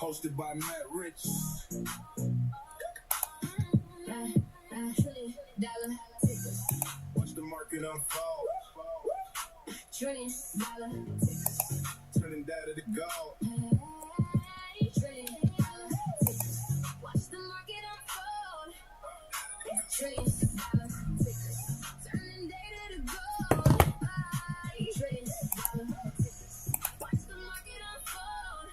Hosted by Matt Rich. Watch the market unfold. Trillion dollar tickers. Turning data to gold. Trillion dollar tickers. Watch the market unfold. Trillion dollar tickers. Turning data to gold. Trillion dollar tickers. Watch the market unfold.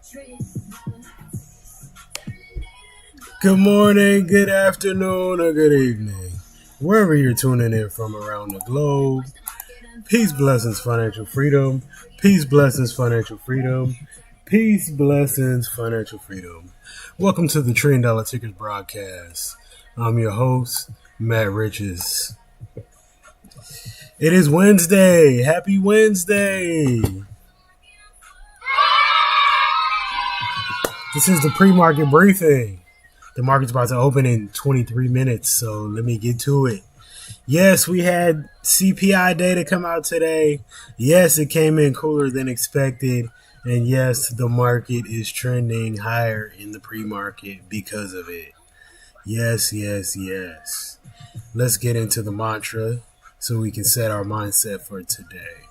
Trillion dollar tickers. Turning data to gold. Good morning, good afternoon, or good evening. Wherever you're tuning in from around the globe. Peace, blessings, financial freedom. Peace, blessings, financial freedom. Peace, blessings, financial freedom. Welcome to the $1 Trillion Tickers broadcast. I'm your host, Matt Riches. It is Wednesday. Happy Wednesday. This is the pre-market briefing. The market's about to open in 23 minutes, so let me get to it. Yes, we had CPI data come out today. Yes, it came in cooler than expected. And yes, the market is trending higher in the pre-market because of it. Yes, yes, yes. Let's get into the mantra so we can set our mindset for today.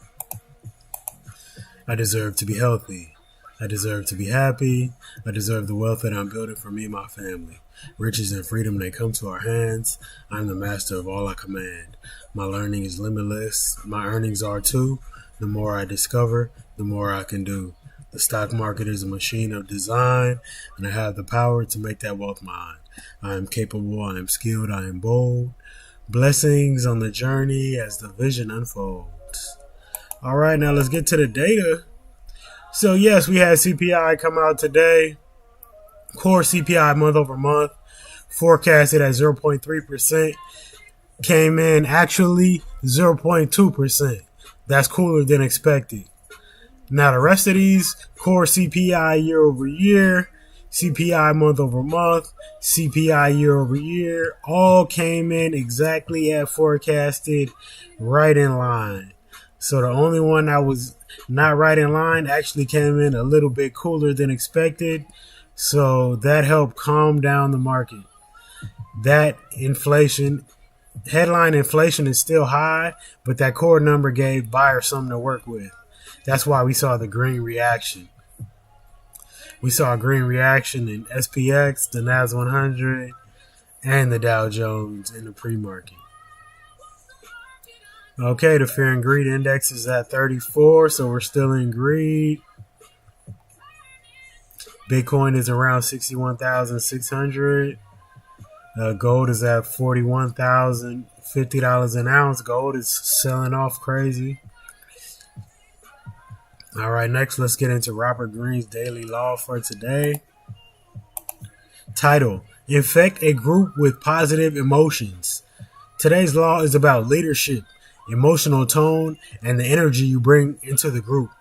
I deserve to be healthy. I deserve to be happy. I deserve the wealth that I'm building for me and my family. Riches and freedom, they come to our hands. I'm the master of all I command. My learning is limitless. My earnings are too. The more I discover, the more I can do. The stock market is a machine of design, and I have the power to make that wealth mine. I am capable, I am skilled, I am bold. Blessings on the journey as the vision unfolds. All right, now let's get to the data. So yes, we had CPI come out today. Core CPI month over month, forecasted at 0.3%, came in actually 0.2%. That's cooler than expected. Now the rest of these, core CPI year over year, CPI month over month, CPI year over year, all came in exactly as forecasted, right in line. So the only one that was not right in line actually came in a little bit cooler than expected. So that helped calm down the market. That inflation, headline inflation is still high, but that core number gave buyers something to work with. That's why we saw the green reaction. We saw a green reaction in SPX, the Nasdaq 100, and the Dow Jones in the pre-market. Okay, the fear and greed index is at 34, so we're still in greed. Bitcoin is around 61,600. Gold is at $41,050 an ounce. Gold is selling off crazy. All right, next let's get into Robert Greene's daily law for today. Title: Infect a group with positive emotions. Today's law is about leadership, emotional tone, and the energy you bring into the group.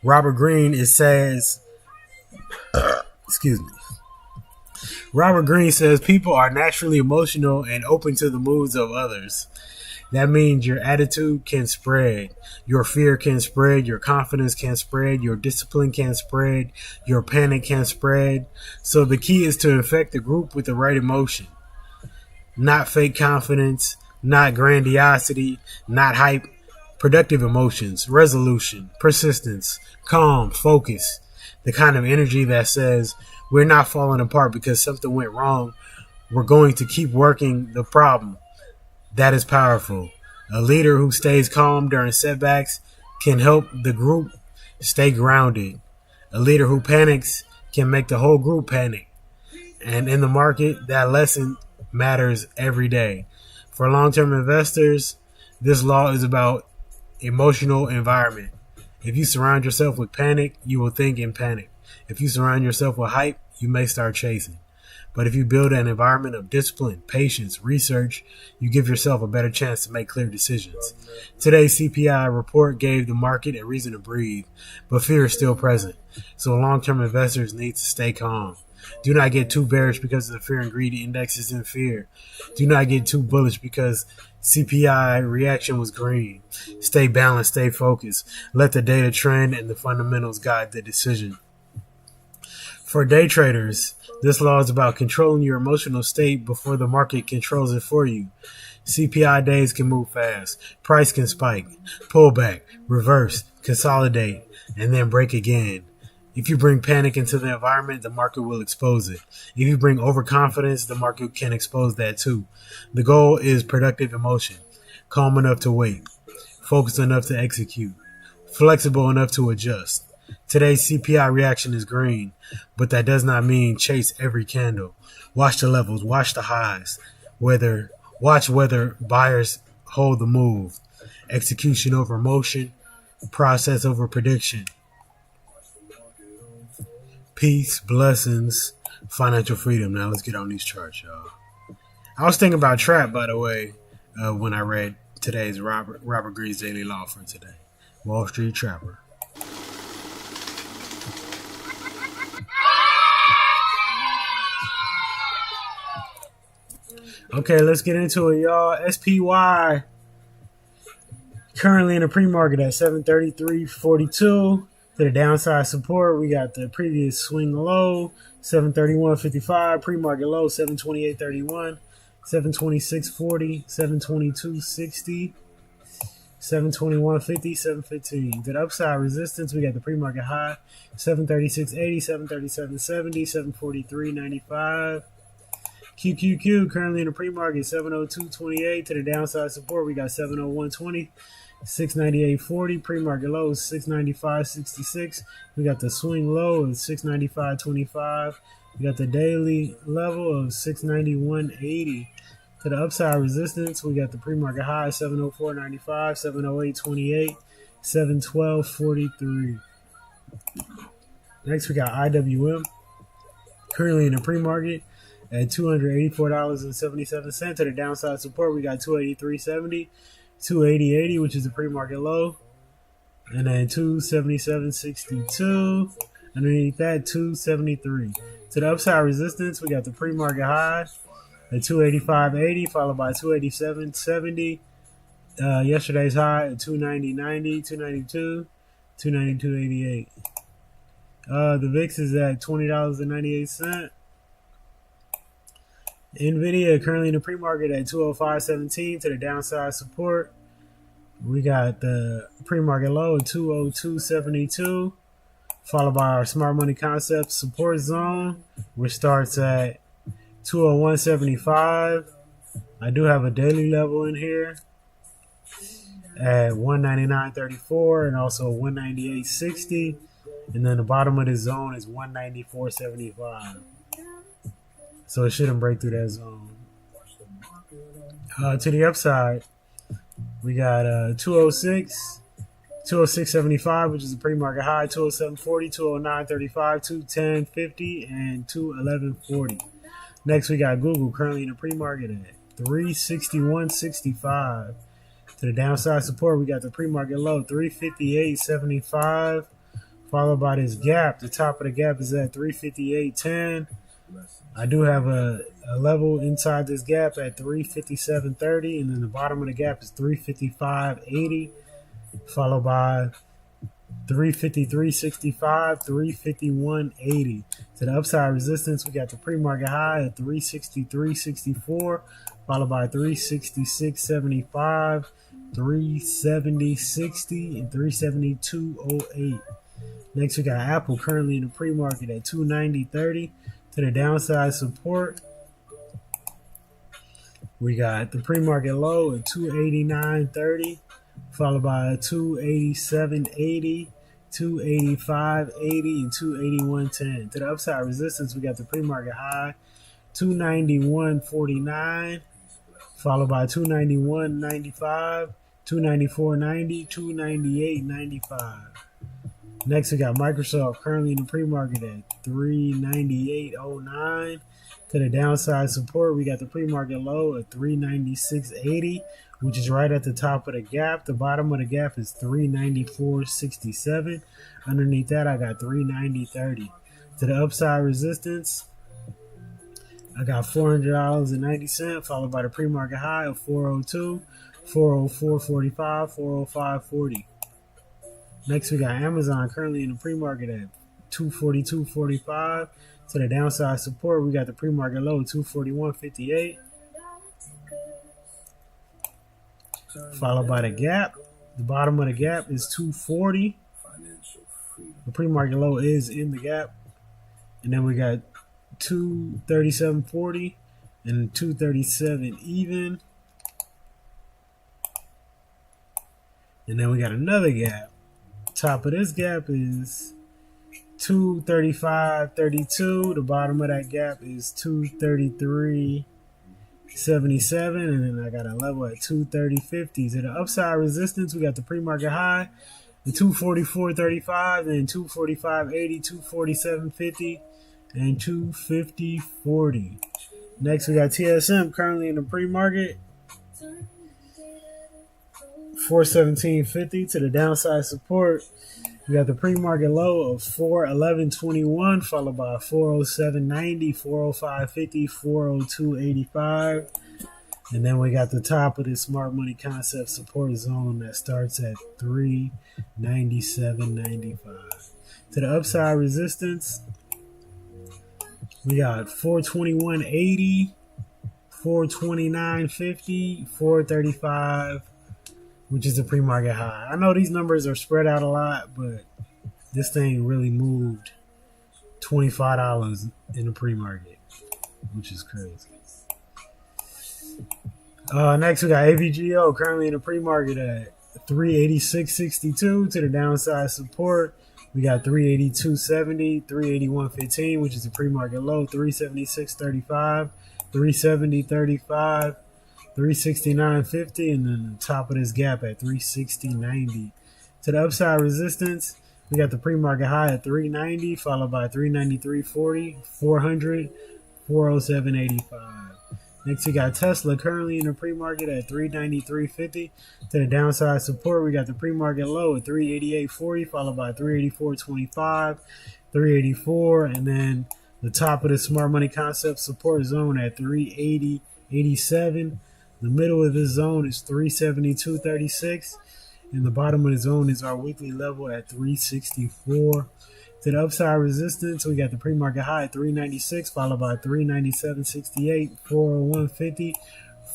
Robert Greene, it says, Robert Greene says people are naturally emotional and open to the moods of others. That means your attitude can spread, your fear can spread, your confidence can spread, your discipline can spread, your panic can spread. So the key is to infect the group with the right emotion. Not fake confidence, not grandiosity, not hype. Productive emotions, resolution, persistence, calm, focus. The kind of energy that says, we're not falling apart because something went wrong. We're going to keep working the problem. That is powerful. A leader who stays calm during setbacks can help the group stay grounded. A leader who panics can make the whole group panic. And in the market, that lesson matters every day. For long-term investors, this law is about emotional environment. If you surround yourself with panic, you will think in panic. If you surround yourself with hype, you may start chasing. But if you build an environment of discipline, patience, research, you give yourself a better chance to make clear decisions. Today's CPI report gave the market a reason to breathe, but fear is still present. So long-term investors need to stay calm. Do not get too bearish because the fear and greed index is in fear. Do not get too bullish because CPI reaction was green. Stay balanced, stay focused. Let the data trend and the fundamentals guide the decision. For day traders, this law is about controlling your emotional state before the market controls it for you. CPI days can move fast. Price can spike, pull back, reverse, consolidate, and then break again. If you bring panic into the environment, the market will expose it. If you bring overconfidence, the market can expose that too. The goal is productive emotion, calm enough to wait, focused enough to execute, flexible enough to adjust. Today's CPI reaction is green, but that does not mean chase every candle. Watch the levels, watch the highs, watch whether buyers hold the move. Execution over motion, process over prediction. Peace, blessings, financial freedom. Now let's get on these charts, y'all. I was thinking about trap, by the way, when I read today's Robert Greene's daily law for today. Wall Street Trapper. Okay, let's get into it, y'all. SPY currently in the pre-market at 733.42 to the downside support. We got the previous swing low 731.55, pre-market low 728.31, 726.40, 722.60, 721.50, 715. To the upside resistance, we got the pre-market high 736.80, 737.70, 743.95. QQQ currently in the pre-market 702.28 to the downside support. We got 701.20, 698.40. Pre-market low is 695.66. We got the swing low of 695.25. We got the daily level of 691.80. To the upside resistance, we got the pre-market high 704.95, 708.28, 712.43. Next, we got IWM currently in the pre-market at $284.77 to the downside support. We got 283.70, 280.80, which is the pre-market low, and then 277.62. Underneath that, 273. To the upside resistance, we got the pre-market high at 285.80, followed by 287.70. Yesterday's high at 290.90, 292, 292.88. The VIX is at $20.98. Nvidia currently in the pre-market at 205.17 to the downside support. We got the pre-market low at 202.72, followed by our smart money concept support zone, which starts at 201.75. I do have a daily level in here at 199.34 and also 198.60, and then the bottom of the zone is 194.75. So it shouldn't break through that zone. To the upside, we got 206, 206.75, which is the pre-market high, 207.40, 209.35, 210.50, and 211.40. Next, we got Google currently in the pre-market at 361.65. To the downside support, we got the pre-market low, 358.75, followed by this gap. The top of the gap is at 358.10. I do have a level inside this gap at 357.30, and then the bottom of the gap is 355.80, followed by 353.65, 351.80. To the upside resistance, we got the pre-market high at 363.64, followed by 366.75, 370.60, and 372.08. Next, we got Apple currently in the pre-market at 290.30. To the downside support, we got the pre-market low at 289.30, followed by 287.80, 285.80, and 281.10. To the upside resistance, we got the pre-market high 291.49, followed by 291.95, 294.90, 298.95. Next, we got Microsoft currently in the pre-market at 398.09. To the downside support, we got the pre-market low at 396.80, which is right at the top of the gap. The bottom of the gap is 394.67. Underneath that, I got 390.30. To the upside resistance, I got $400.90, followed by the pre-market high of 402, 404.45, 405.40. Next, we got Amazon currently in the pre-market at 242.45. To the downside support, we got the pre-market low of 241.58. Followed by the gap. The bottom of the gap is 240. The pre-market low is in the gap. And then we got 237.40 and 237 even. And then we got another gap. Top of this gap is 235.32. The bottom of that gap is 233.77. And then I got a level at 230.50. So the upside resistance, we got the pre-market high, the 244.35, and 245.80, 247.50, and 250.40. Next, we got TSM currently in the pre-market, 417.50. To the downside support, we got the pre-market low of 411.21, followed by 407.90, 405.50, 402.85. And then we got the top of the smart money concept support zone that starts at 397.95. To the upside resistance, we got 421.80, 429.50, 435, which is the pre-market high. I know these numbers are spread out a lot, but this thing really moved $25 in the pre-market, which is crazy. Next, we got AVGO currently in the pre-market at 386.62. To the downside support, we got 382.70, 381.15, which is the pre-market low, 376.35, 370.35, 369.50, and then the top of this gap at 360.90. To the upside resistance, we got the pre-market high at 390, followed by 393.40, 400, 407.85. Next, we got Tesla currently in the pre-market at 393.50. To the downside support, we got the pre-market low at 388.40, followed by 384.25, 384, and then the top of the smart money concept support zone at 380.87. The middle of this zone is 372.36, and the bottom of the zone is our weekly level at 364. To the upside resistance, we got the pre-market high at 396, followed by 397.68, 401.50,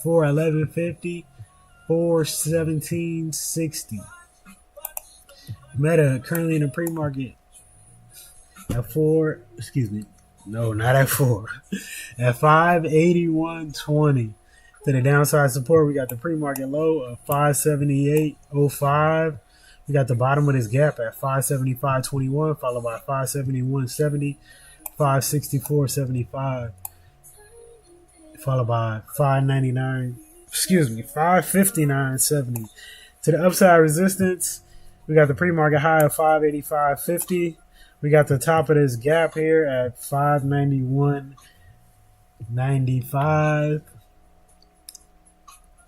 411.50, 417.60. Meta currently in the pre-market at at 581.20. To the downside support, we got the pre-market low of 578.05. We got the bottom of this gap at 575.21, followed by 571.70, 564.75, followed by 559.70. To the upside resistance, we got the pre-market high of 585.50. We got the top of this gap here at 591.95.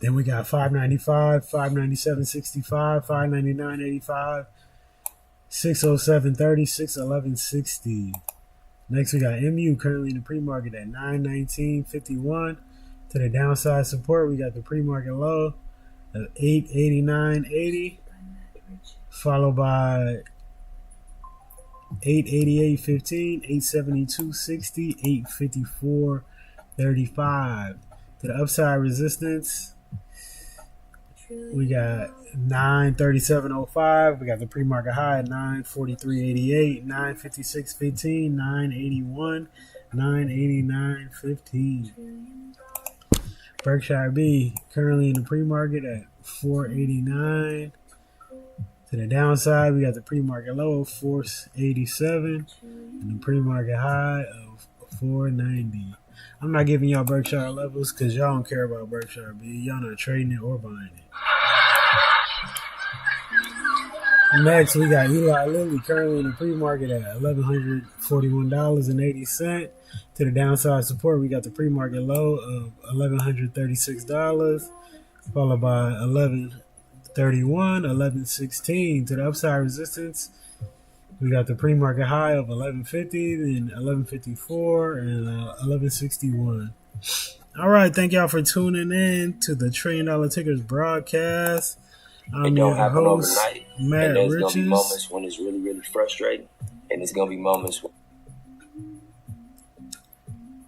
Then we got 595, 597.65, 599.85, 607.30, 611.60. Next, we got MU currently in the pre-market at 919.51. To the downside support, we got the pre-market low of 889.80, followed by 888.15, 872.60, 854.35. To the upside resistance, we got 937.05. We got the pre-market high at 943.88, 956.15, 981, 989.15. Berkshire B currently in the pre-market at 489. To the downside, we got the pre-market low of 487 and the pre-market high of 490. I'm not giving y'all Berkshire levels because y'all don't care about Berkshire B. Y'all not trading it or buying it. Next, we got Eli Lilly currently in the pre-market at $1,141.80. To the downside support, we got the pre-market low of $1,136, followed by $1,131, $1,116. To the upside resistance, we got the pre-market high of $1,150, then $1,154, and $1,161. All right, thank y'all for tuning in to the $1 Trillion Tickers broadcast. I'm your host, Matt Riches. There's going to be moments when it's really, really frustrating. And it's gonna be moments.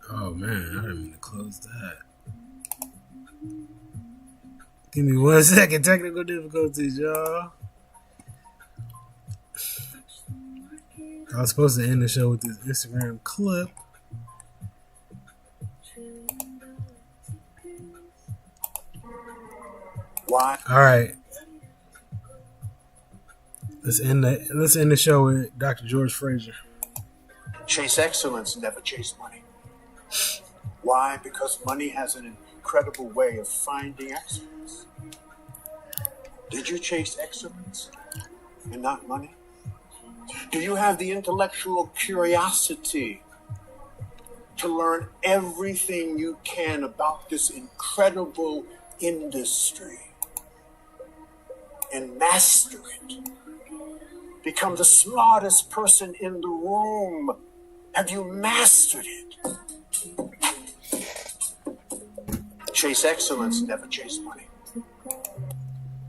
Oh man, I didn't mean to close that. Give me 1 second. Technical difficulties, y'all. I was supposed to end the show with this Instagram clip. Why? All right. Let's end the show with Dr. George Fraser. Chase excellence, never chase money. Why? Because money has an incredible way of finding excellence. Did you chase excellence and not money? Do you have the intellectual curiosity to learn everything you can about this incredible industry and master it? Become the smartest person in the room. Have you mastered it? Chase excellence, never chase money.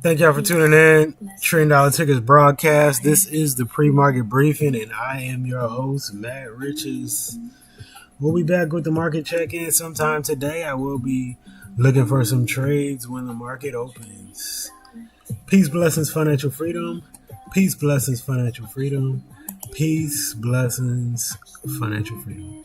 Thank y'all for tuning in. $1 Trillion Tickets broadcast. This is the pre-market briefing, and I am your host, Matt Riches. We'll be back with the market check-in sometime today. I will be looking for some trades when the market opens. Peace, blessings, financial freedom. Peace, blessings, financial freedom. Peace, blessings, financial freedom.